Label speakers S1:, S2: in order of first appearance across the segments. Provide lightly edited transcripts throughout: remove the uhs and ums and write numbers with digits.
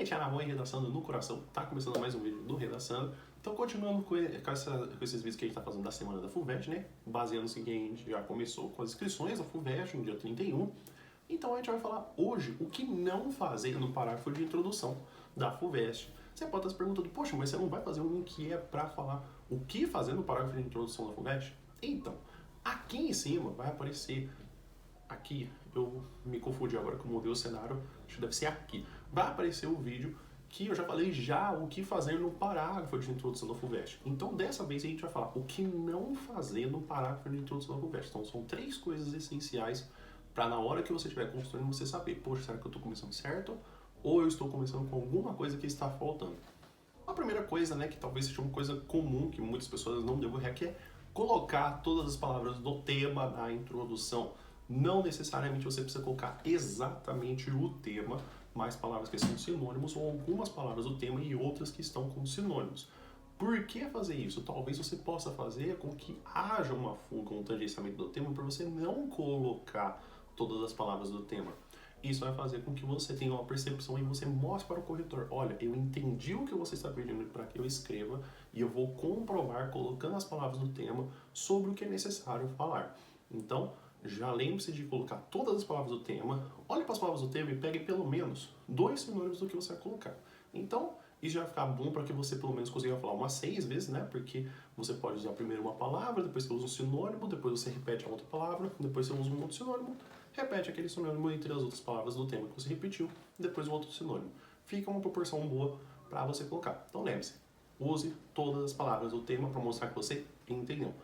S1: Mente na mão e redaçando no coração. Tá começando mais um vídeo do Redaçando. Então, continuando com esses vídeos que a gente tá fazendo da semana da FUVEST, né? Baseando-se em que a gente já começou com as inscrições da FUVEST no dia 31. Então, a gente vai falar hoje o que não fazer no parágrafo de introdução da FUVEST. Você pode estar se perguntando, poxa, mas você não vai fazer um que é pra falar o que fazer no parágrafo de introdução da FUVEST? Então, aqui em cima vai aparecer... Aqui, eu me confundi agora que eu mudei o cenário, acho que deve ser aqui. Vai aparecer o vídeo que eu já falei o que fazer no parágrafo de introdução da FUVEST. Então, dessa vez a gente vai falar o que não fazer no parágrafo de introdução da FUVEST. Então, são 3 coisas essenciais para na hora que você estiver construindo você saber, poxa, será que eu estou começando certo? Ou eu estou começando com alguma coisa que está faltando? A primeira coisa, né, que talvez seja uma coisa comum, que muitas pessoas não devem errar, que é colocar todas as palavras do tema na introdução. Não necessariamente você precisa colocar exatamente o tema, mais palavras que são sinônimos ou algumas palavras do tema e outras que estão como sinônimos. Por que fazer isso? Talvez você possa fazer com que haja uma fuga, um tangenciamento do tema, para você não colocar todas as palavras do tema. Isso vai fazer com que você tenha uma percepção e você mostre para o corretor, olha, eu entendi o que você está pedindo para que eu escreva e eu vou comprovar colocando as palavras do tema sobre o que é necessário falar. Então, já lembre-se de colocar todas as palavras do tema, olhe para as palavras do tema e pegue pelo menos 2 sinônimos do que você vai colocar. Então, isso já vai ficar bom para que você pelo menos consiga falar umas 6 vezes, né? Porque você pode usar primeiro uma palavra, depois você usa um sinônimo, depois você repete a outra palavra, depois você usa um outro sinônimo, repete aquele sinônimo entre as outras palavras do tema que você repetiu, depois um outro sinônimo. Fica uma proporção boa para você colocar. Então lembre-se, use todas as palavras do tema para mostrar que você entendeu.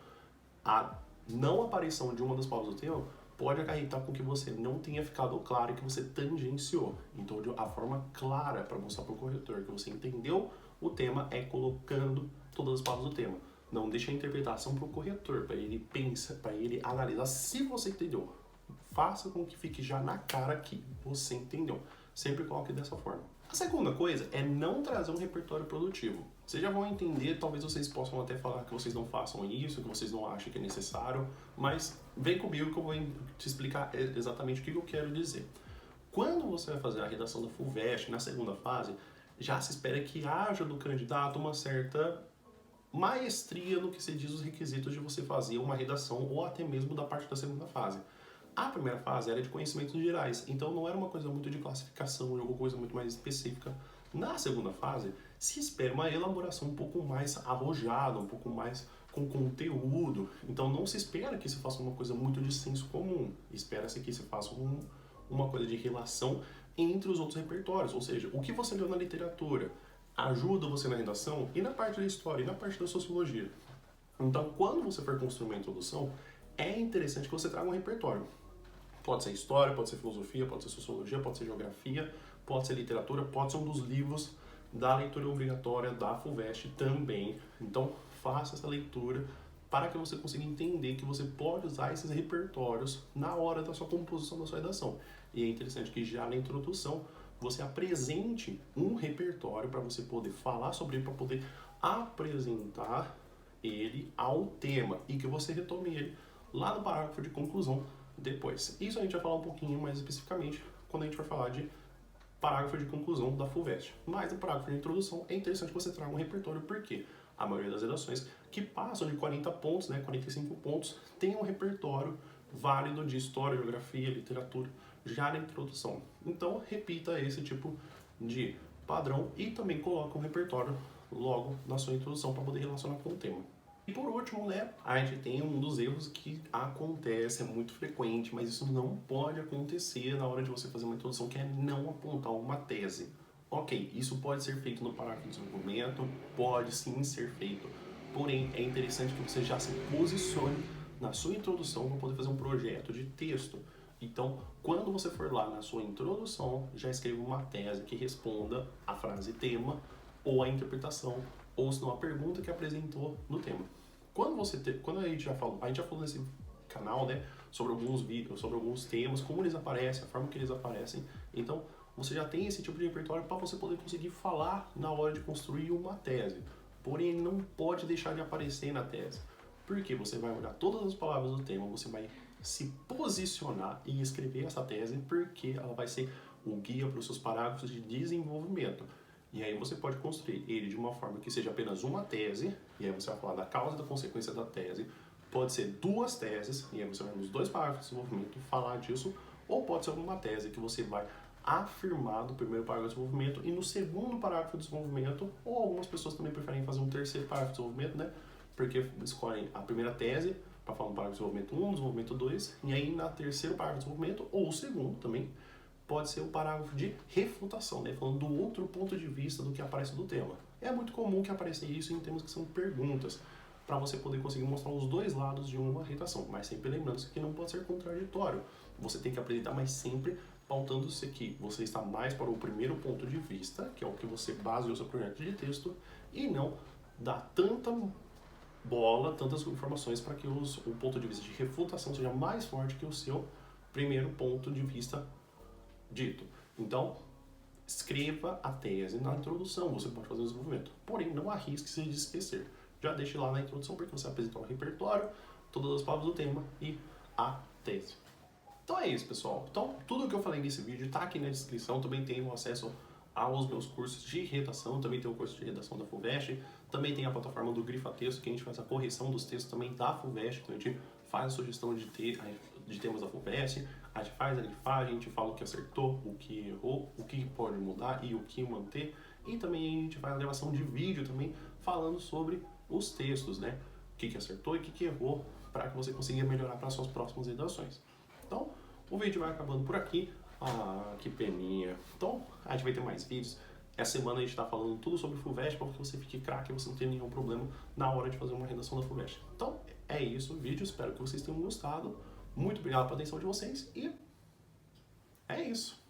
S1: A não aparição de uma das palavras do tema pode acarretar com que você não tenha ficado claro e que você tangenciou. Então, a forma clara para mostrar para o corretor que você entendeu o tema é colocando todas as palavras do tema. Não deixe a interpretação para o corretor, para ele pensar, para ele analisar se você entendeu. Faça com que fique já na cara que você entendeu. Sempre coloque dessa forma. A segunda coisa é não trazer um repertório produtivo. Vocês já vão entender, talvez vocês possam até falar que vocês não façam isso, que vocês não acham que é necessário, mas vem comigo que eu vou te explicar exatamente o que eu quero dizer. Quando você vai fazer a redação da FUVEST, na segunda fase, já se espera que haja do candidato uma certa maestria no que se diz os requisitos de você fazer uma redação ou até mesmo da parte da segunda fase. A primeira fase era de conhecimentos gerais, então não era uma coisa muito de classificação, ou alguma coisa muito mais específica. Na segunda fase, se espera uma elaboração um pouco mais arrojada, um pouco mais com conteúdo. Então não se espera que se faça uma coisa muito de senso comum, espera-se que se faça uma coisa de relação entre os outros repertórios, ou seja, o que você leu na literatura ajuda você na redação e na parte da história e na parte da sociologia. Então, quando você for construir uma introdução, é interessante que você traga um repertório. Pode ser história, pode ser filosofia, pode ser sociologia, pode ser geografia, pode ser literatura, pode ser um dos livros da leitura obrigatória da FUVEST também. Então, faça essa leitura para que você consiga entender que você pode usar esses repertórios na hora da sua composição da sua redação. E é interessante que já na introdução você apresente um repertório para você poder falar sobre ele, para poder apresentar ele ao tema e que você retome ele lá no parágrafo de conclusão depois. Isso a gente vai falar um pouquinho mais especificamente quando a gente vai falar de parágrafo de conclusão da FUVEST. Mas no parágrafo de introdução é interessante que você traga um repertório, porque a maioria das redações que passam de 40 pontos, 45 pontos, tem um repertório válido de história, geografia, literatura, já na introdução. Então, repita esse tipo de padrão e também coloque um repertório logo na sua introdução para poder relacionar com o tema. E por último, a gente tem um dos erros que acontece, é muito frequente, mas isso não pode acontecer na hora de você fazer uma introdução, que é não apontar uma tese. Ok, isso pode ser feito no parágrafo de desenvolvimento, pode sim ser feito, porém é interessante que você já se posicione na sua introdução para poder fazer um projeto de texto. Então, quando você for lá na sua introdução, já escreva uma tese que responda a frase tema ou a interpretação, ou se não a pergunta que apresentou no tema. Quando a gente já falou nesse canal, sobre alguns vídeos, sobre alguns temas, como eles aparecem, a forma que eles aparecem. Então, você já tem esse tipo de repertório para você poder conseguir falar na hora de construir uma tese. Porém, ele não pode deixar de aparecer na tese. Porque você vai olhar todas as palavras do tema, você vai se posicionar e escrever essa tese, porque ela vai ser o guia para os seus parágrafos de desenvolvimento. E aí você pode construir ele de uma forma que seja apenas uma tese, e aí você vai falar da causa e da consequência da tese. Pode ser duas teses, e aí você vai nos dois parágrafos de desenvolvimento falar disso, ou pode ser uma tese que você vai afirmar do primeiro parágrafo de desenvolvimento e no segundo parágrafo de desenvolvimento, ou algumas pessoas também preferem fazer um terceiro parágrafo de desenvolvimento, né? Porque escolhem a primeira tese para falar no parágrafo de desenvolvimento 1, desenvolvimento 2, e aí na terceiro parágrafo de desenvolvimento, ou o segundo também, pode ser o parágrafo de refutação, né? Falando do outro ponto de vista do que aparece do tema. É muito comum que apareça isso em termos que são perguntas, para você poder conseguir mostrar os dois lados de uma redação, mas sempre lembrando que não pode ser contraditório. Você tem que apresentar, mas sempre pautando-se que você está mais para o primeiro ponto de vista, que é o que você baseia o seu projeto de texto, e não dá tanta bola, tantas informações para que o ponto de vista de refutação seja mais forte que o seu primeiro ponto de vista dito. Então, escreva a tese na introdução, você pode fazer o desenvolvimento. Porém, não arrisque-se de esquecer. Já deixe lá na introdução, porque você apresenta o repertório, todas as palavras do tema e a tese. Então é isso, pessoal. Então, tudo que eu falei nesse vídeo está aqui na descrição. Também tem o acesso aos meus cursos de redação, também tem o curso de redação da FUVEST, também tem a plataforma do Grifa Texto, que a gente faz a correção dos textos também da FUVEST, então a gente faz a sugestão de temas da FUVEST, a gente faz a grifagem, a gente fala o que acertou, o que errou, o que pode mudar e o que manter, e também a gente faz a gravação de vídeo também falando sobre os textos, né? O que acertou e o que errou, para que você consiga melhorar para as suas próximas redações. Então, o vídeo vai acabando por aqui. Ah, que peninha. Então, a gente vai ter mais vídeos. Essa semana a gente está falando tudo sobre FUVEST para que você fique craque e você não tenha nenhum problema na hora de fazer uma redação da FUVEST. Então, é isso o vídeo. Espero que vocês tenham gostado. Muito obrigado pela atenção de vocês e é isso.